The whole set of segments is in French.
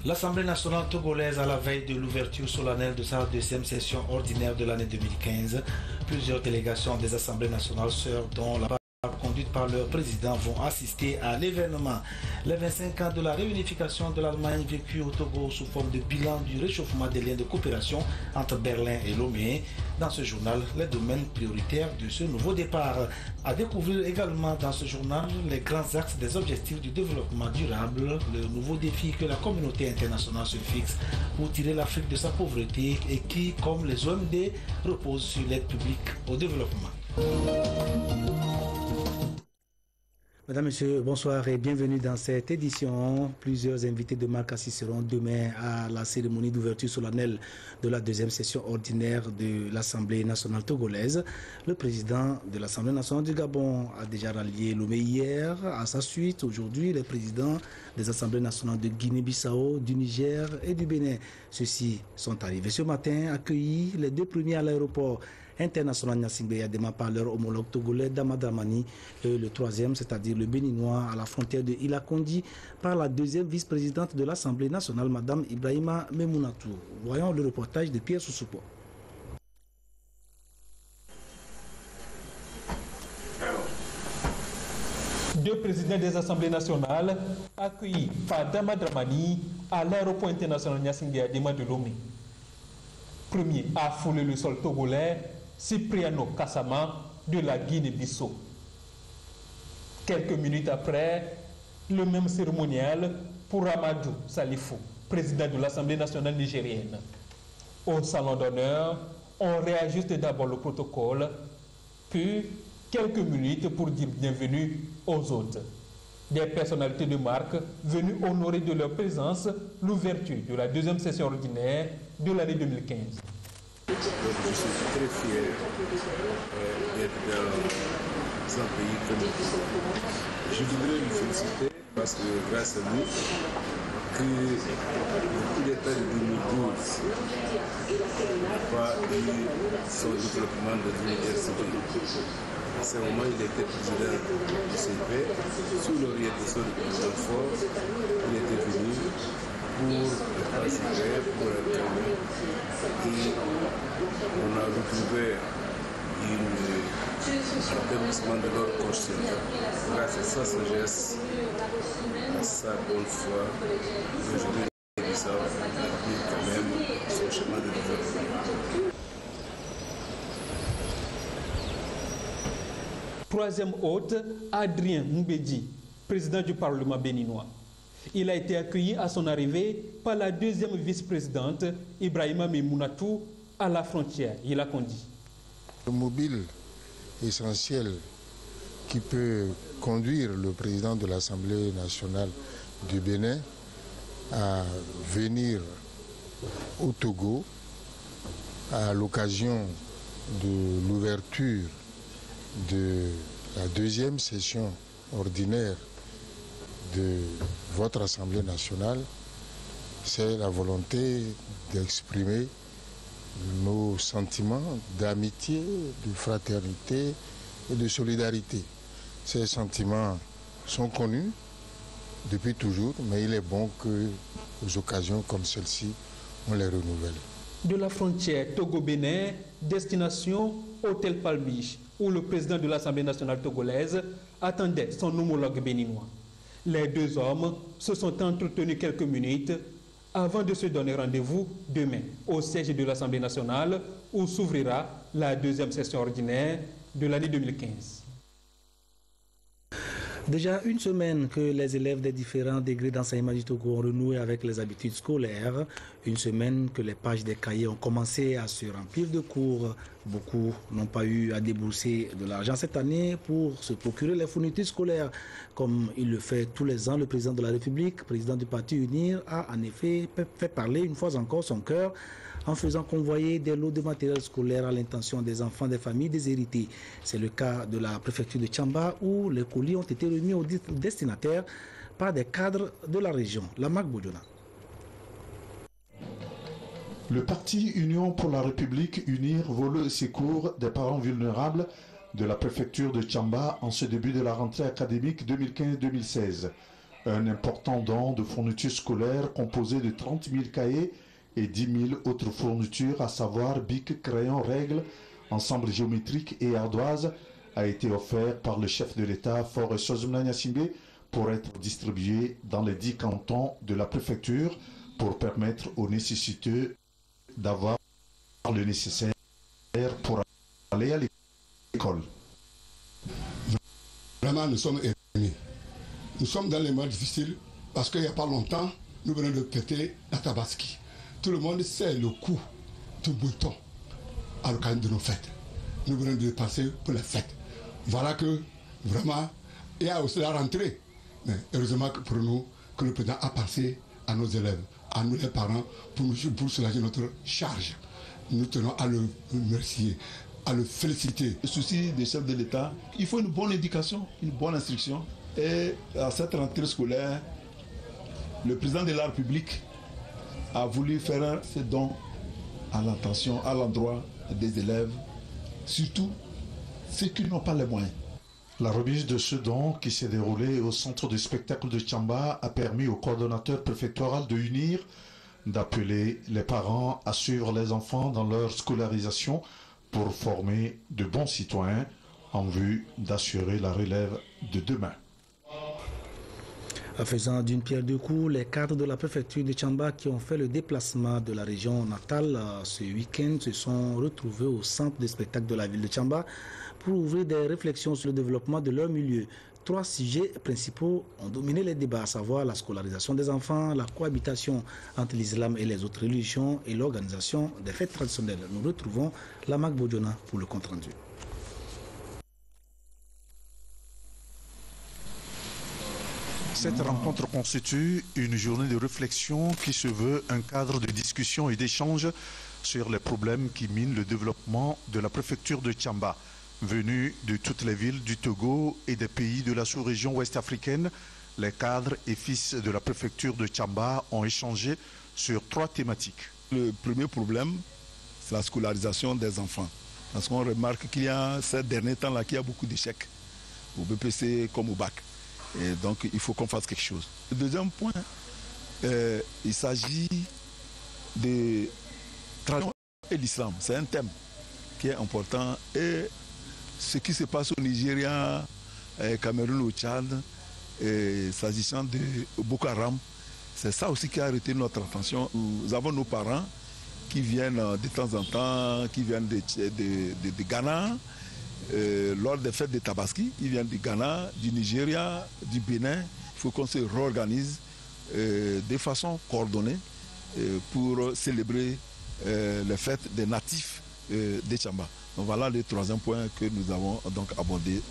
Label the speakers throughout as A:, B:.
A: L'Assemblée nationale togolaise, à la veille de l'ouverture solennelle de sa deuxième session ordinaire de l'année 2015, plusieurs délégations des assemblées nationales sœurs, dont la conduite par leur président, vont assister à l'événement. Les 25 ans de la réunification de l'Allemagne vécue au Togo sous forme de bilan du réchauffement des liens de coopération entre Berlin et Lomé. Dans ce journal, les domaines prioritaires de ce nouveau départ. À découvrir également dans ce journal les grands axes des objectifs du développement durable, le nouveau défi que la communauté internationale se fixe pour tirer l'Afrique de sa pauvreté et qui, comme les OMD, repose sur l'aide publique au développement. Mesdames, Messieurs, bonsoir et bienvenue dans cette édition. Plusieurs invités de marque assisteront demain à la cérémonie d'ouverture solennelle de la deuxième session ordinaire de l'Assemblée nationale togolaise. Le président de l'Assemblée nationale du Gabon a déjà rallié Lomé hier. À sa suite, aujourd'hui, les présidents des Assemblées nationales de Guinée-Bissau, du Niger et du Bénin. Ceux-ci sont arrivés ce matin, accueillis les deux premiers à l'aéroport international Gnassingbé Yadema par leur homologue togolais Damadramani et le troisième, c'est-à-dire le béninois à la frontière de Ilakondi par la deuxième vice-présidente de l'Assemblée nationale, Madame Ibrahima Memounatou. Voyons le reportage de Pierre Soussoupo.
B: Deux présidents des assemblées nationales accueillis par Damadramani à l'aéroport international Gnassingbé Yadema de Lomé. Premier à fouler le sol togolais, Cipriano Kassama de la Guinée-Bissau. Quelques minutes après, le même cérémonial pour Amadou Salifou, président de l'Assemblée nationale nigérienne. Au salon d'honneur, on réajuste d'abord le protocole, puis quelques minutes pour dire bienvenue aux hôtes. Des personnalités de marque venues honorer de leur présence l'ouverture de la deuxième session ordinaire de l'année 2015.
C: Donc je suis très fier d'être dans un pays comme le Togo. Je voudrais le féliciter parce que grâce à lui, que le coup d'État de 2012 n'a pas eu son développement de l'université. À ce moment, il était président du CIP, sous l'orientation du président Fort, il était venu pour participer, pour calmer. Et on a retrouvé un développement de leur conscience. Grâce à sa sagesse, à sa bonne foi, aujourd'hui, ça a pris quand même son chemin de développement.
B: Troisième hôte, Adrien Mbedi, président du Parlement béninois. Il a été accueilli à son arrivée par la deuxième vice-présidente, Ibrahima Memounatou, à la frontière, il a conduit.
D: Le mobile essentiel qui peut conduire le président de l'Assemblée nationale du Bénin à venir au Togo à l'occasion de l'ouverture de la deuxième session ordinaire de votre Assemblée nationale, c'est la volonté d'exprimer nos sentiments d'amitié, de fraternité et de solidarité. Ces sentiments sont connus depuis toujours, mais il est bon que aux occasions comme celle-ci, on les renouvelle.
B: De la frontière Togo-Bénin, destination Hôtel Palmiche, où le président de l'Assemblée nationale togolaise attendait son homologue béninois. Les deux hommes se sont entretenus quelques minutes avant de se donner rendez-vous demain au siège de l'Assemblée nationale où s'ouvrira la deuxième session ordinaire de l'année 2015.
A: Déjà une semaine que les élèves des différents degrés d'enseignement du Togo ont renoué avec les habitudes scolaires. Une semaine que les pages des cahiers ont commencé à se remplir de cours. Beaucoup n'ont pas eu à débourser de l'argent cette année pour se procurer les fournitures scolaires. Comme il le fait tous les ans, le président de la République, président du Parti UNIR, a en effet fait parler une fois encore son cœur en faisant convoyer des lots de matériel scolaire à l'intention des enfants des familles déshéritées. C'est le cas de la préfecture de Tchamba où les colis ont été remis aux destinataires par des cadres de la région. Lamak Boudjona.
E: Le parti Union pour la République UNIR vole le secours des parents vulnérables de la préfecture de Tchamba en ce début de la rentrée académique 2015-2016. Un important don de fournitures scolaires composé de 30 000 cahiers et 10 000 autres fournitures, à savoir bic, crayons, règles, ensemble géométrique et ardoise, a été offert par le chef de l'État, Faure Sozumna Gnassingbé, pour être distribué dans les 10 cantons de la préfecture pour permettre aux nécessiteux d'avoir le nécessaire pour aller à l'école.
F: Vraiment, nous sommes émus. Nous sommes dans les moments difficiles parce qu'il n'y a pas longtemps, nous venons de fêter la Tabaski. Tout le monde sait le coût du mouton à l'occasion de nos fêtes. Nous venons de passer pour les fêtes. Voilà que vraiment, il y a aussi la rentrée. Mais heureusement que pour nous, que le président a pensé à nos élèves, à nous les parents, pour soulager notre charge. Nous tenons à le remercier, à le féliciter.
G: Le souci des chefs de l'État, il faut une bonne éducation, une bonne instruction. Et à cette rentrée scolaire, le président de la République a voulu faire ce don à l'attention, à l'endroit des élèves, surtout ceux qui n'ont pas les moyens.
E: La remise de ce don qui s'est déroulée au centre de spectacle de Tchamba a permis au coordonnateur préfectoral de UNIR d'appeler les parents à suivre les enfants dans leur scolarisation pour former de bons citoyens en vue d'assurer la relève de demain.
A: Faisant d'une pierre deux coups, les cadres de la préfecture de Tchamba qui ont fait le déplacement de la région natale ce week-end se sont retrouvés au centre de spectacle de la ville de Tchamba pour ouvrir des réflexions sur le développement de leur milieu. 3 sujets principaux ont dominé les débats, à savoir la scolarisation des enfants, la cohabitation entre l'islam et les autres religions et l'organisation des fêtes traditionnelles. Nous retrouvons Lamak Bodjona pour le compte-rendu.
H: Cette rencontre constitue une journée de réflexion qui se veut un cadre de discussion et d'échange sur les problèmes qui minent le développement de la préfecture de Tchamba. Venus de toutes les villes du Togo et des pays de la sous-région ouest-africaine, les cadres et fils de la préfecture de Tchamba ont échangé sur 3 thématiques.
G: Le premier problème, c'est la scolarisation des enfants. Parce qu'on remarque qu'il y a ces derniers temps-là qu'il y a beaucoup d'échecs, au BPC comme au bac. Et donc, il faut qu'on fasse quelque chose. Le deuxième point, il s'agit de tradition et l'islam. C'est un thème qui est important. Et ce qui se passe au Nigeria, Cameroun, au Tchad, s'agissant de Boko Haram, c'est ça aussi qui a arrêté notre attention. Nous avons nos parents qui viennent de temps en temps, qui viennent de Ghana, lors des fêtes de Tabaski, ils viennent du Ghana, du Nigeria, du Bénin. Il faut qu'on se réorganise de façon coordonnée pour célébrer les fêtes des natifs de Tchamba. Donc voilà le troisième point que nous avons donc abordé.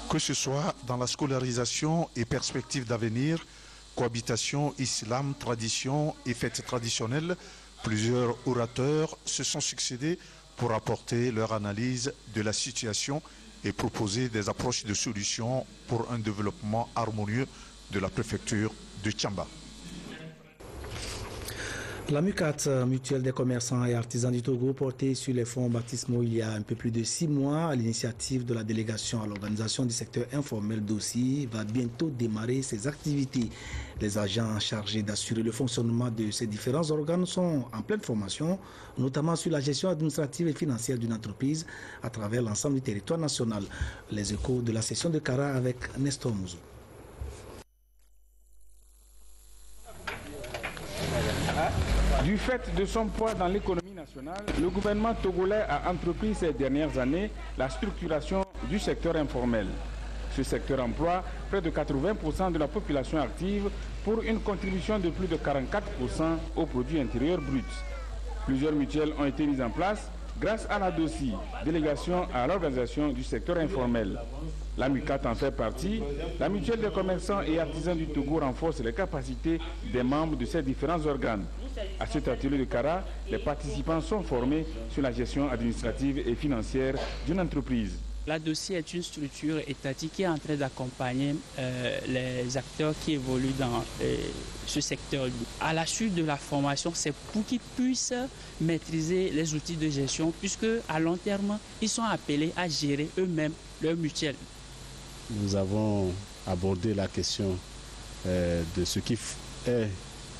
H: Que ce soit dans la scolarisation et perspectives d'avenir, cohabitation, islam, tradition et fêtes traditionnelles, plusieurs orateurs se sont succédés pour apporter leur analyse de la situation et proposer des approches de solutions pour un développement harmonieux de la préfecture de Tchamba.
A: La MUCAT, Mutuelle des commerçants et artisans du Togo, portée sur les fonds baptismaux il y a un peu plus de 6 mois à l'initiative de la délégation à l'organisation du secteur informel d'Aussi, va bientôt démarrer ses activités. Les agents chargés d'assurer le fonctionnement de ces différents organes sont en pleine formation, notamment sur la gestion administrative et financière d'une entreprise à travers l'ensemble du territoire national. Les échos de la session de Kara avec Nestor Mouzou.
I: Du fait de son poids dans l'économie nationale, le gouvernement togolais a entrepris ces dernières années la structuration du secteur informel. Ce secteur emploie près de 80% de la population active pour une contribution de plus de 44% au produit intérieur brut. Plusieurs mutuelles ont été mises en place grâce à la DOSI, délégation à l'organisation du secteur informel. La MUCAT en fait partie. La mutuelle des commerçants et artisans du Togo renforce les capacités des membres de ces différents organes. À cet atelier de Kara, les participants sont formés sur la gestion administrative et financière d'une entreprise.
J: La DOSI est une structure étatique qui est en train d'accompagner les acteurs qui évoluent dans ce secteur. À la suite de la formation, c'est pour qu'ils puissent maîtriser les outils de gestion, puisque à long terme, ils sont appelés à gérer eux-mêmes leur mutuelle.
K: Nous avons abordé la question de ce qui est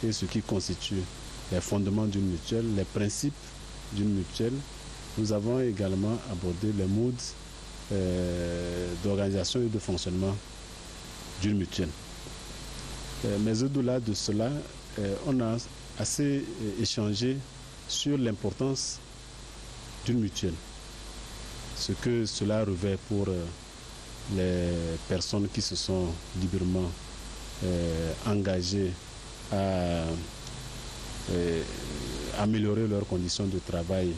K: et ce qui constitue les fondements d'une mutuelle, les principes d'une mutuelle. Nous avons également abordé les modes d'organisation et de fonctionnement d'une mutuelle. Mais au-delà de cela, on a assez échangé sur l'importance d'une mutuelle. Ce que cela revêt pour les personnes qui se sont librement engagées à améliorer leurs conditions de travail,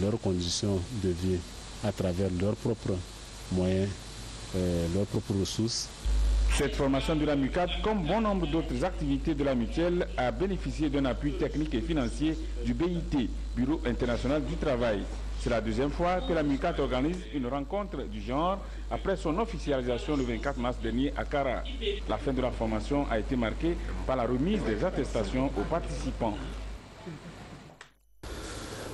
K: leurs conditions de vie à travers leurs propres moyens, leurs propres ressources.
I: Cette formation de la MUCAP, comme bon nombre d'autres activités de la mutuelle, a bénéficié d'un appui technique et financier du BIT, Bureau international du travail. C'est la deuxième fois que la MUCAP organise une rencontre du genre après son officialisation le 24 mars dernier à Kara. La fin de la formation a été marquée par la remise des attestations aux participants.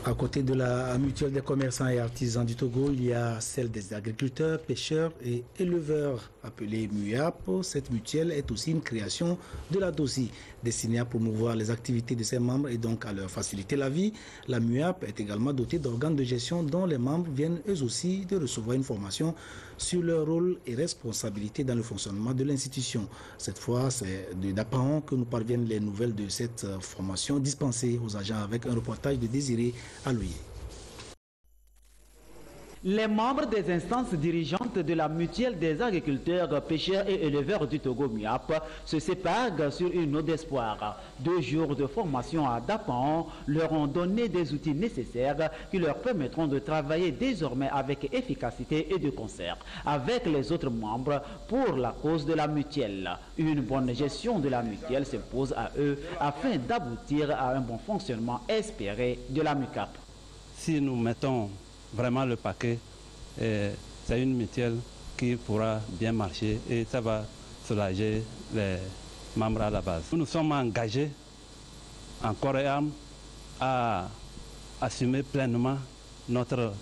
A: À côté de la mutuelle des commerçants et artisans du Togo, il y a celle des agriculteurs, pêcheurs et éleveurs, appelée MUAP. Cette mutuelle est aussi une création de la DOSI, destinée à promouvoir les activités de ses membres et donc à leur faciliter la vie. La MUAP est également dotée d'organes de gestion dont les membres viennent eux aussi de recevoir une formation sur leur rôle et responsabilité dans le fonctionnement de l'institution. Cette fois, c'est de Dapaon que nous parviennent les nouvelles de cette formation dispensée aux agents avec un reportage de Désiré Aloyer.
L: Les membres des instances dirigeantes de la mutuelle des agriculteurs, pêcheurs et éleveurs du Togo MUAP se séparent sur une note d'espoir. 2 jours de formation à Dapaon leur ont donné des outils nécessaires qui leur permettront de travailler désormais avec efficacité et de concert avec les autres membres pour la cause de la mutuelle. Une bonne gestion de la mutuelle s'impose à eux afin d'aboutir à un bon fonctionnement espéré de la MUCAP.
M: Si nous mettons vraiment le paquet, c'est une mutuelle qui pourra bien marcher et ça va soulager les membres à la base. Nous nous sommes engagés en corps et âme à assumer pleinement notre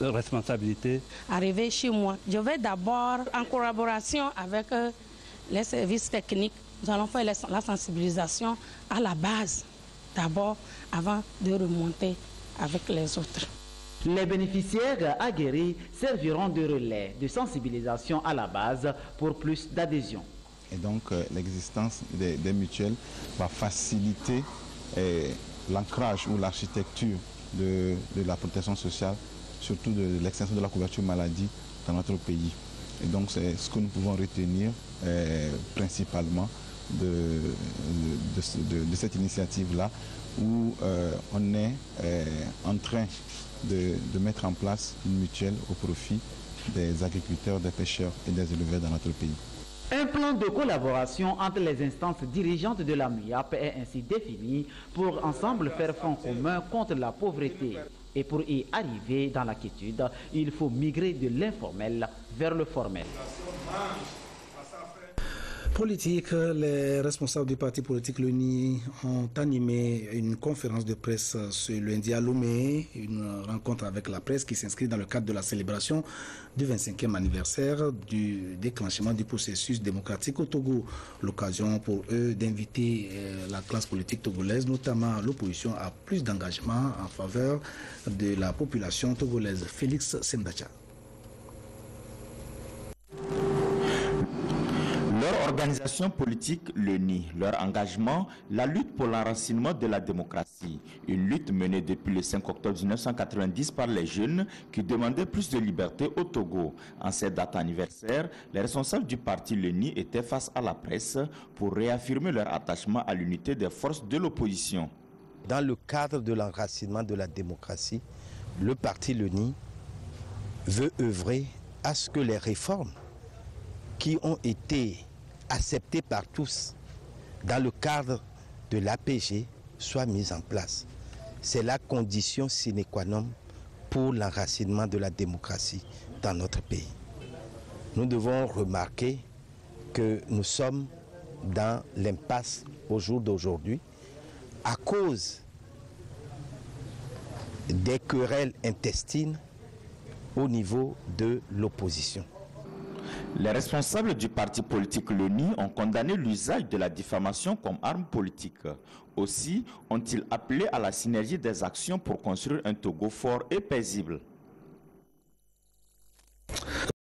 M: responsabilité.
N: Arrivé chez moi, je vais d'abord en collaboration avec les services techniques, nous allons faire la sensibilisation à la base d'abord avant de remonter avec les autres.
L: Les bénéficiaires aguerris serviront de relais de sensibilisation à la base pour plus d'adhésion.
O: Et donc l'existence des mutuelles va faciliter l'ancrage ou l'architecture de la protection sociale, surtout de l'extension de la couverture maladie dans notre pays. Et donc c'est ce que nous pouvons retenir principalement de cette initiative-là, où on est en train de mettre en place une mutuelle au profit des agriculteurs, des pêcheurs et des éleveurs dans notre pays.
L: Un plan de collaboration entre les instances dirigeantes de la MUAP est ainsi défini pour ensemble faire front commun contre la pauvreté. Et pour y arriver dans la quiétude, il faut migrer de l'informel vers le formel.
A: Politique, les responsables du parti politique l'UNI ont animé une conférence de presse ce lundi à Lomé, une rencontre avec la presse qui s'inscrit dans le cadre de la célébration du 25e anniversaire du déclenchement du processus démocratique au Togo. L'occasion pour eux d'inviter la classe politique togolaise, notamment l'opposition, à plus d'engagement en faveur de la population togolaise. Félix Sendacha.
P: Leur organisation politique le nie, leur engagement, la lutte pour l'enracinement de la démocratie. Une lutte menée depuis le 5 octobre 1990 par les jeunes qui demandaient plus de liberté au Togo. En cette date anniversaire, les responsables du parti le nie étaient face à la presse pour réaffirmer leur attachement à l'unité des forces de l'opposition.
Q: Dans le cadre de l'enracinement de la démocratie, le parti le nie veut œuvrer à ce que les réformes qui ont été acceptées par tous dans le cadre de l'APG soient mises en place. C'est la condition sine qua non pour l'enracinement de la démocratie dans notre pays. Nous devons remarquer que nous sommes dans l'impasse au jour d'aujourd'hui à cause des querelles intestines au niveau de l'opposition.
P: Les responsables du parti politique l'ONI ont condamné l'usage de la diffamation comme arme politique. Aussi ont-ils appelé à la synergie des actions pour construire un Togo fort et paisible.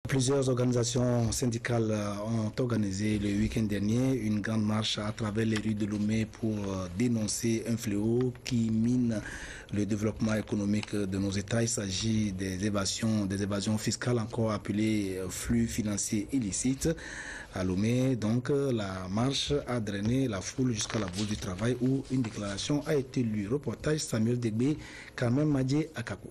A: Plusieurs organisations syndicales ont organisé le week-end dernier une grande marche à travers les rues de Lomé pour dénoncer un fléau qui mine le développement économique de nos États. Il s'agit des évasions fiscales, encore appelées flux financiers illicites. À Lomé, donc, la marche a drainé la foule jusqu'à la Bourse du Travail où une déclaration a été lue. Reportage Samuel Degbe, Carmen Madje Akako.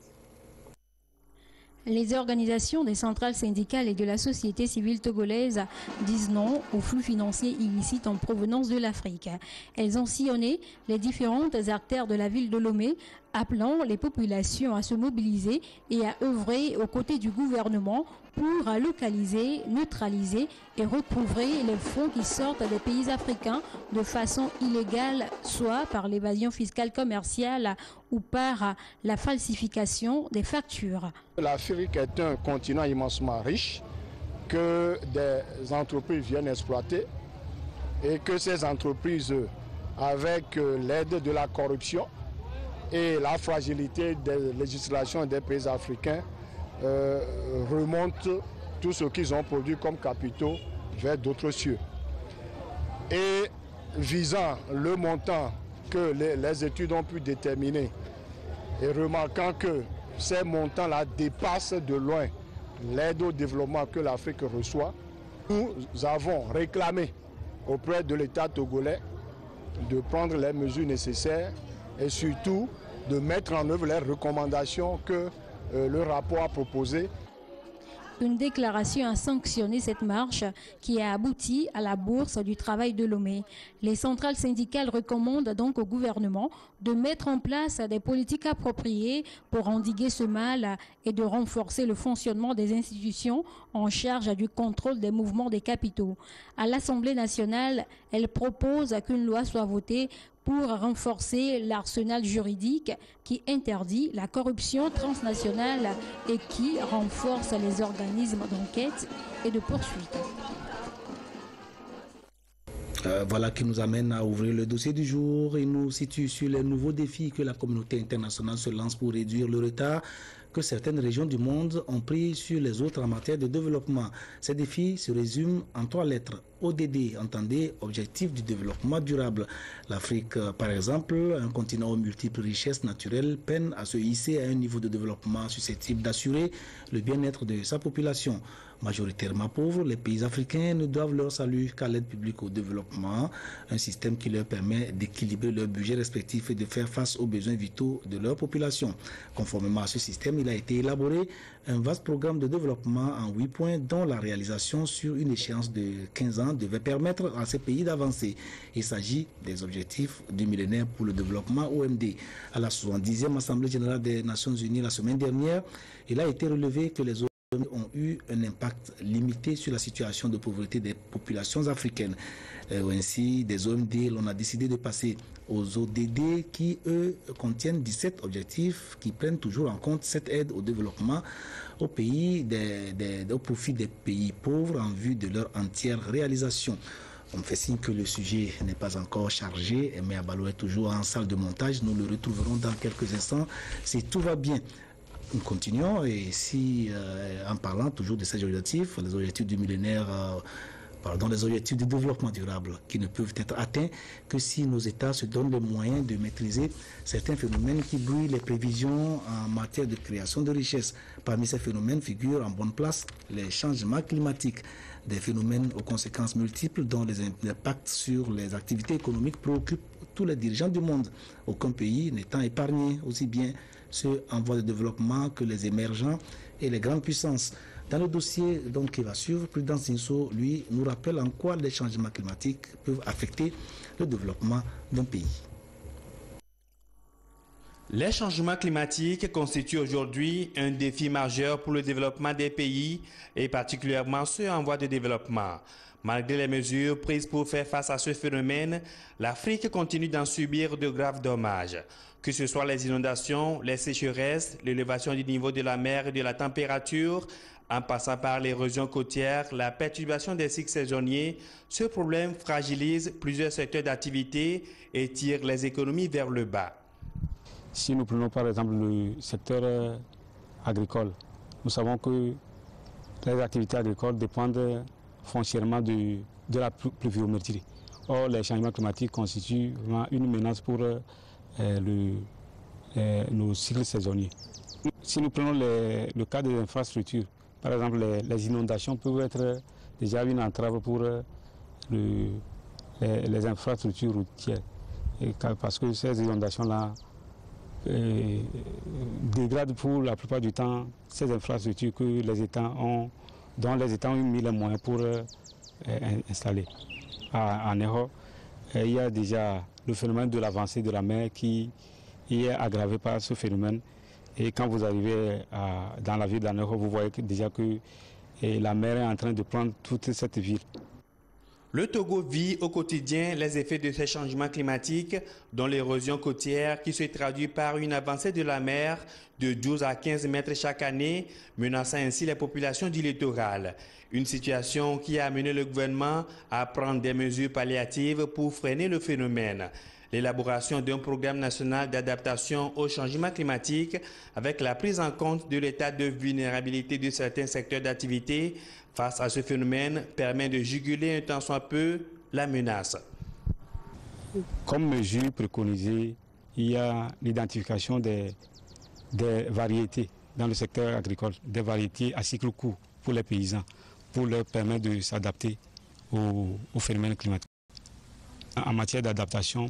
R: Les organisations des centrales syndicales et de la société civile togolaise disent non aux flux financiers illicites en provenance de l'Afrique. Elles ont sillonné les différentes artères de la ville de Lomé, appelant les populations à se mobiliser et à œuvrer aux côtés du gouvernement pour localiser, neutraliser et recouvrer les fonds qui sortent des pays africains de façon illégale, soit par l'évasion fiscale commerciale ou par la falsification des factures.
S: L'Afrique est un continent immensement riche que des entreprises viennent exploiter et que ces entreprises, avec l'aide de la corruption et la fragilité des législations des pays africains, remontent tout ce qu'ils ont produit comme capitaux vers d'autres cieux. Et visant le montant que les études ont pu déterminer et remarquant que ces montants-là dépassent de loin l'aide au développement que l'Afrique reçoit, nous avons réclamé auprès de l'État togolais de prendre les mesures nécessaires et surtout de mettre en œuvre les recommandations que le rapport a proposées.
R: Une déclaration a sanctionné cette marche qui a abouti à la Bourse du Travail de Lomé. Les centrales syndicales recommandent donc au gouvernement de mettre en place des politiques appropriées pour endiguer ce mal et de renforcer le fonctionnement des institutions en charge du contrôle des mouvements des capitaux. À l'Assemblée nationale, elle propose qu'une loi soit votée pour renforcer l'arsenal juridique qui interdit la corruption transnationale et qui renforce les organismes d'enquête et de poursuite.
A: Voilà qui nous amène à ouvrir le dossier du jour et nous situe sur les nouveaux défis que la communauté internationale se lance pour réduire le retard que certaines régions du monde ont pris sur les autres en matière de développement. Ces défis se résument en 3 lettres. ODD, entendez, Objectif du développement durable. L'Afrique, par exemple, un continent aux multiples richesses naturelles, peine à se hisser à un niveau de développement susceptible d'assurer le bien-être de sa population. Majoritairement pauvres, les pays africains ne doivent leur salut qu'à l'aide publique au développement, un système qui leur permet d'équilibrer leurs budgets respectifs et de faire face aux besoins vitaux de leur population. Conformément à ce système, il a été élaboré un vaste programme de développement en 8 points dont la réalisation sur une échéance de 15 ans devait permettre à ces pays d'avancer. Il s'agit des objectifs du millénaire pour le développement OMD. À la 70e Assemblée générale des Nations Unies la semaine dernière, il a été relevé que les ont eu un impact limité sur la situation de pauvreté des populations africaines. Ainsi, des OMD, l'on a décidé de passer aux ODD qui, eux, contiennent 17 objectifs qui prennent toujours en compte cette aide au développement au profit des pays pauvres en vue de leur entière réalisation. On me fait signe que le sujet n'est pas encore chargé, mais Abalo est toujours en salle de montage. Nous le retrouverons dans quelques instants si tout va bien. Nous continuons et en parlant toujours de ces objectifs, les objectifs du millénaire, les objectifs du développement durable qui ne peuvent être atteints que si nos États se donnent les moyens de maîtriser certains phénomènes qui brouillent les prévisions en matière de création de richesses. Parmi ces phénomènes figurent en bonne place les changements climatiques, des phénomènes aux conséquences multiples dont les impacts sur les activités économiques préoccupent tous les dirigeants du monde, aucun pays n'étant épargné, aussi bien ceux en voie de développement que les émergents et les grandes puissances. Dans le dossier qui va suivre, Prudence Zinso, lui, nous rappelle en quoi les changements climatiques peuvent affecter le développement d'un pays.
T: Les changements climatiques constituent aujourd'hui un défi majeur pour le développement des pays et particulièrement ceux en voie de développement. Malgré les mesures prises pour faire face à ce phénomène, l'Afrique continue d'en subir de graves dommages. Que ce soit les inondations, les sécheresses, l'élévation du niveau de la mer et de la température, En passant par l'érosion côtière, la perturbation des cycles saisonniers, ce problème fragilise plusieurs secteurs d'activité et tire les économies vers le bas.
U: Si nous prenons par exemple le secteur agricole, nous savons que les activités agricoles dépendent foncièrement de la pluviométrie. Or, les changements climatiques constituent vraiment une menace pour nos cycles saisonniers. Si nous prenons le cas des infrastructures, par exemple, les inondations peuvent être déjà une entrave pour les infrastructures routières. Parce que ces inondations-là dégradent pour la plupart du temps ces infrastructures que dont les États ont mis les moyens pour installer. En Europe, il y a déjà le phénomène de l'avancée de la mer qui est aggravé par ce phénomène. Et quand vous arrivez dans la ville d'Anéro, vous voyez déjà que la mer est en train de prendre toute cette ville.
T: Le Togo vit au quotidien les effets de ces changements climatiques, dont l'érosion côtière qui se traduit par une avancée de la mer de 12 à 15 mètres chaque année, menaçant ainsi les populations du littoral. Une situation qui a amené le gouvernement à prendre des mesures palliatives pour freiner le phénomène. L'élaboration d'un programme national d'adaptation au changement climatique avec la prise en compte de l'état de vulnérabilité de certains secteurs d'activité face à ce phénomène permet de juguler un tant soit peu la menace.
U: Comme mesure préconisée, il y a l'identification des variétés dans le secteur agricole, des variétés à cycle court pour les paysans, pour leur permettre de s'adapter au phénomène climatique. En matière d'adaptation,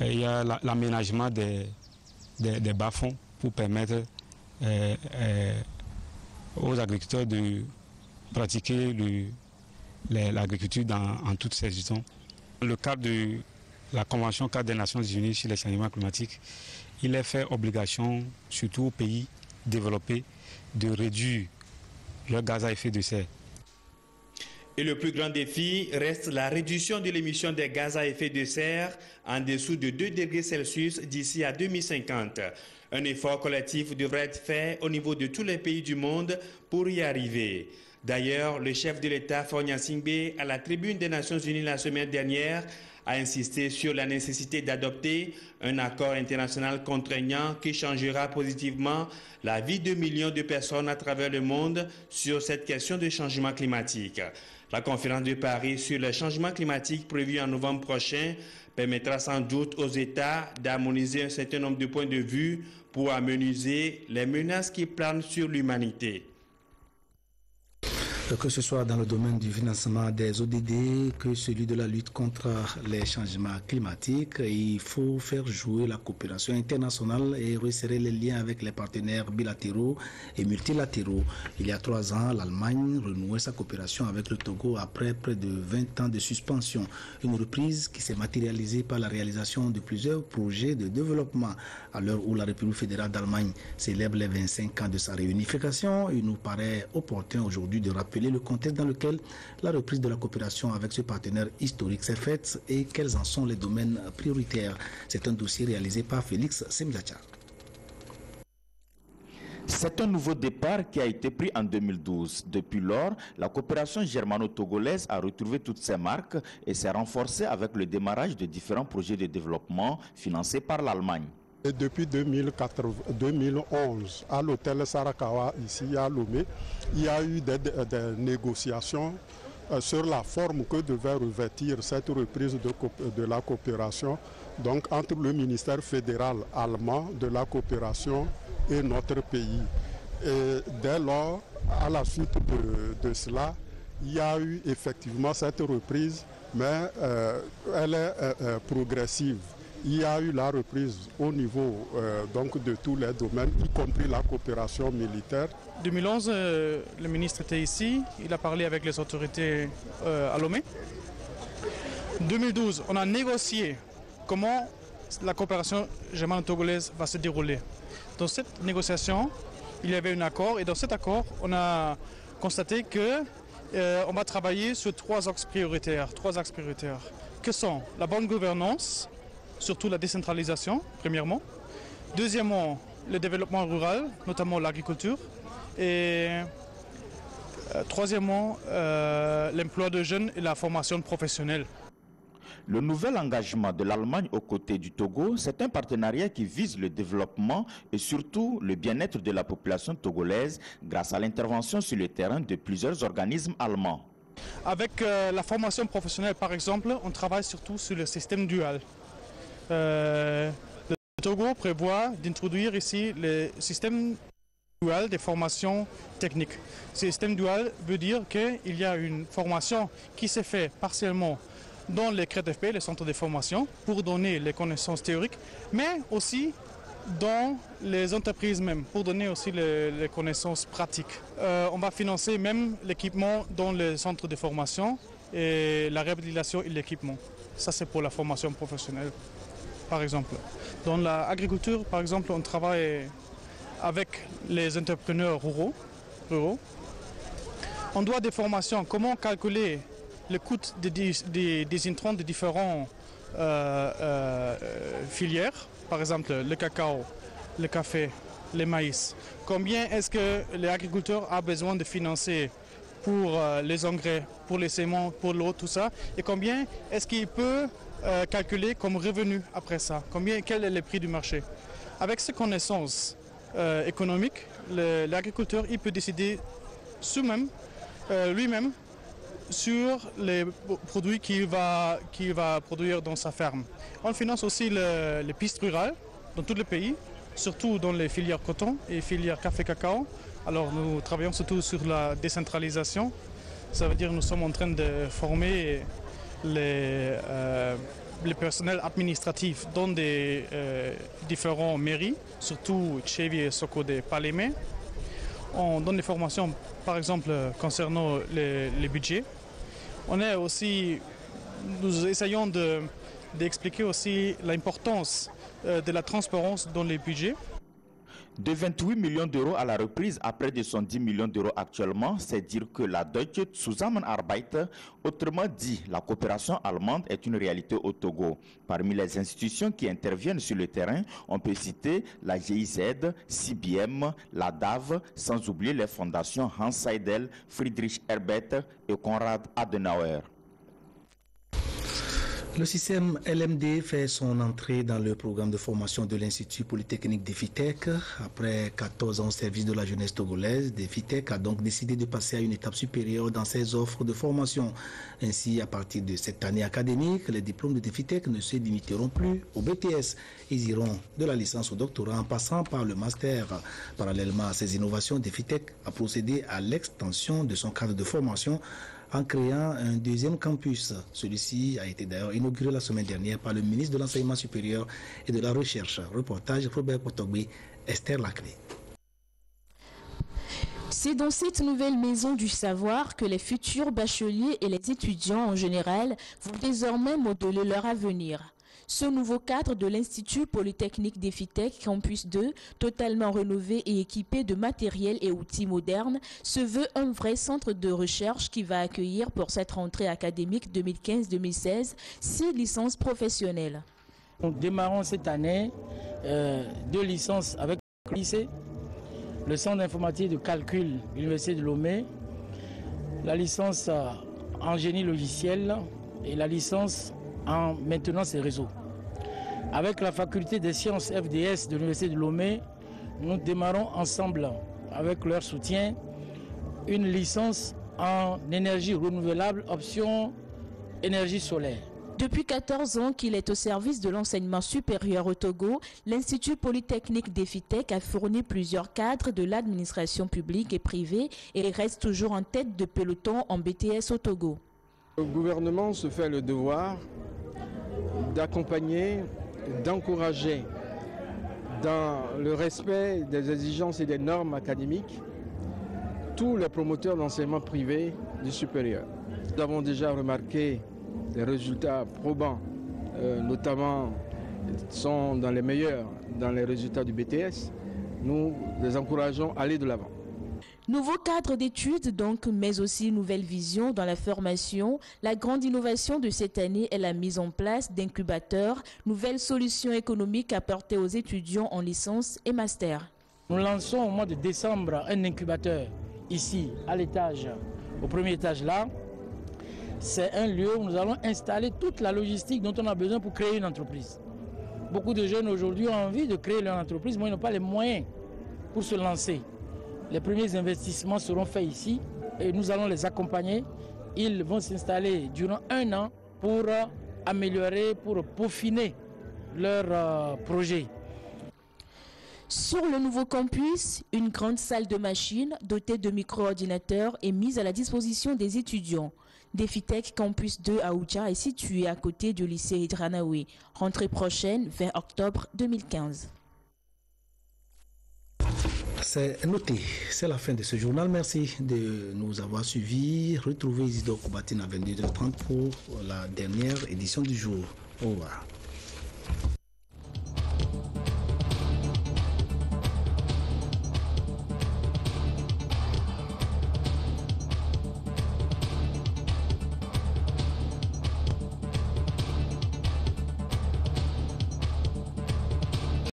U: il y a l'aménagement des bas-fonds pour permettre aux agriculteurs de pratiquer l'agriculture en toute saison. Dans le cadre de la Convention cadre des Nations Unies sur les changements climatiques, il est fait obligation, surtout aux pays développés, de réduire leur gaz à effet de serre.
T: Et le plus grand défi reste la réduction de l'émission des gaz à effet de serre en dessous de 2 degrés Celsius d'ici à 2050. Un effort collectif devrait être fait au niveau de tous les pays du monde pour y arriver. D'ailleurs, le chef de l'État, Faure Gnassingbé, à la tribune des Nations Unies la semaine dernière, a insisté sur la nécessité d'adopter un accord international contraignant qui changera positivement la vie de millions de personnes à travers le monde sur cette question de changement climatique. La conférence de Paris sur le changement climatique prévue en novembre prochain permettra sans doute aux États d'harmoniser un certain nombre de points de vue pour amenuiser les menaces qui planent sur l'humanité.
A: Que ce soit dans le domaine du financement des ODD que celui de la lutte contre les changements climatiques, il faut faire jouer la coopération internationale et resserrer les liens avec les partenaires bilatéraux et multilatéraux. Il y a 3 ans, l'Allemagne renouait sa coopération avec le Togo après près de 20 ans de suspension. Une reprise qui s'est matérialisée par la réalisation de plusieurs projets de développement. À l'heure où la République fédérale d'Allemagne célèbre les 25 ans de sa réunification, il nous paraît opportun aujourd'hui de rappeler le contexte dans lequel la reprise de la coopération avec ce partenaire historique s'est faite et quels en sont les domaines prioritaires. C'est un dossier réalisé par Félix Semzacha.
P: C'est un nouveau départ qui a été pris en 2012. Depuis lors, la coopération germano-togolaise a retrouvé toutes ses marques et s'est renforcée avec le démarrage de différents projets de développement financés par l'Allemagne.
V: Et depuis 2011, à l'hôtel Sarakawa, ici à Lomé, il y a eu des négociations sur la forme que devait revêtir cette reprise de la coopération, donc entre le ministère fédéral allemand de la coopération et notre pays. Et dès lors, à la suite de cela, il y a eu effectivement cette reprise, mais elle est progressive. Il y a eu la reprise au niveau donc de tous les domaines, y compris la coopération militaire.
W: En 2011, le ministre était ici, il a parlé avec les autorités à Lomé. En 2012, on a négocié comment la coopération germano-togolaise va se dérouler. Dans cette négociation, il y avait un accord et dans cet accord, on a constaté que on va travailler sur 3 axes prioritaires. Que sont la bonne gouvernance, surtout la décentralisation, premièrement. Deuxièmement, le développement rural, notamment l'agriculture. Et Troisièmement, l'emploi de jeunes et la formation professionnelle.
P: Le nouvel engagement de l'Allemagne aux côtés du Togo, c'est un partenariat qui vise le développement et surtout le bien-être de la population togolaise grâce à l'intervention sur le terrain de plusieurs organismes allemands.
W: Avec la formation professionnelle, par exemple, on travaille surtout sur le système dual. Le Togo prévoit d'introduire ici le système dual des formations techniques. Ce système dual veut dire qu'il y a une formation qui se fait partiellement dans les CREDFP, les centres de formation, pour donner les connaissances théoriques, mais aussi dans les entreprises même, pour donner aussi les connaissances pratiques. On va financer même l'équipement dans les centres de formation et la réhabilitation et l'équipement. Ça, c'est pour la formation professionnelle, par exemple. Dans l'agriculture, par exemple, on travaille avec les entrepreneurs ruraux. On doit des formations, comment calculer le coût des intrants de différentes filières, par exemple le cacao, le café, le maïs. Combien est-ce que l'agriculteur a besoin de financer pour les engrais, pour les semences, pour l'eau, tout ça, et combien est-ce qu'il peut calculer comme revenu après ça, quel est le prix du marché. Avec ces connaissances économiques, l'agriculteur il peut décider lui-même sur les produits qu'il va produire dans sa ferme. On finance aussi les pistes rurales dans tous les pays, surtout dans les filières coton et filières café-cacao. Alors nous travaillons surtout sur la décentralisation. Ça veut dire que nous sommes en train de former les personnels administratifs dans des différentes mairies, surtout Tchévi et Soko de Palémé. On donne des formations, par exemple, concernant les budgets. Nous essayons d'expliquer aussi l'importance de la transparence dans les budgets.
P: De 28 millions d'euros à la reprise à près de 110 millions d'euros actuellement, c'est dire que la Deutsche Zusammenarbeit, autrement dit la coopération allemande, est une réalité au Togo. Parmi les institutions qui interviennent sur le terrain, on peut citer la GIZ, CBM, la DAV, sans oublier les fondations Hans Seidel, Friedrich Herbert et Konrad Adenauer.
A: Le système LMD fait son entrée dans le programme de formation de l'Institut Polytechnique d'Efitech. Après 14 ans au service de la jeunesse togolaise, d'Efitech a donc décidé de passer à une étape supérieure dans ses offres de formation. Ainsi, à partir de cette année académique, les diplômes de d'Efitech ne se limiteront plus au BTS. Ils iront de la licence au doctorat en passant par le master. Parallèlement à ces innovations, d'Efitech a procédé à l'extension de son cadre de formation en créant un deuxième campus. Celui-ci a été d'ailleurs inauguré la semaine dernière par le ministre de l'Enseignement supérieur et de la Recherche. Reportage Robert Potogbe, Esther Laclé.
B: C'est dans cette nouvelle maison du savoir que les futurs bacheliers et les étudiants en général vont désormais modeler leur avenir. Ce nouveau cadre de l'Institut Polytechnique d'Efitech Campus 2, totalement rénové et équipé de matériel et outils modernes, se veut un vrai centre de recherche qui va accueillir pour cette rentrée académique 2015-2016 6 licences professionnelles.
C: Nous démarrons cette année 2 licences avec le lycée, le centre d'informatique de calcul de l'Université de Lomé, la licence en génie logiciel et la licence en maintenance et réseau. Avec la faculté des sciences FDS de l'Université de Lomé, nous démarrons ensemble, avec leur soutien, une licence en énergie renouvelable, option énergie solaire.
B: Depuis 14 ans qu'il est au service de l'enseignement supérieur au Togo, l'Institut Polytechnique d'Efitech a fourni plusieurs cadres de l'administration publique et privée et reste toujours en tête de peloton en BTS au Togo.
D: Le gouvernement se fait le devoir d'accompagner, d'encourager dans le respect des exigences et des normes académiques tous les promoteurs d'enseignement privé du supérieur. Nous avons déjà remarqué les résultats probants, notamment sont dans les meilleurs dans les résultats du BTS. Nous les encourageons à aller de l'avant.
B: Nouveau cadre d'études donc, mais aussi nouvelle vision dans la formation. La grande innovation de cette année est la mise en place d'incubateurs, nouvelles solutions économiques apportées aux étudiants en licence et master.
C: Nous lançons au mois de décembre un incubateur ici, à l'étage, au premier étage là, c'est un lieu où nous allons installer toute la logistique dont on a besoin pour créer une entreprise. Beaucoup de jeunes aujourd'hui ont envie de créer leur entreprise, mais ils n'ont pas les moyens pour se lancer. Les premiers investissements seront faits ici et nous allons les accompagner. Ils vont s'installer durant 1 an pour améliorer, pour peaufiner leur projet.
B: Sur le nouveau campus, une grande salle de machines dotée de micro-ordinateurs est mise à la disposition des étudiants. Defitech Campus 2 à Oudja est situé à côté du lycée Hidranaoui. Rentrée prochaine, 20 octobre 2015.
A: C'est noté, c'est la fin de ce journal. Merci de nous avoir suivis. Retrouvez Isidore Koubatine à 22h30 pour la dernière édition du jour. Au revoir.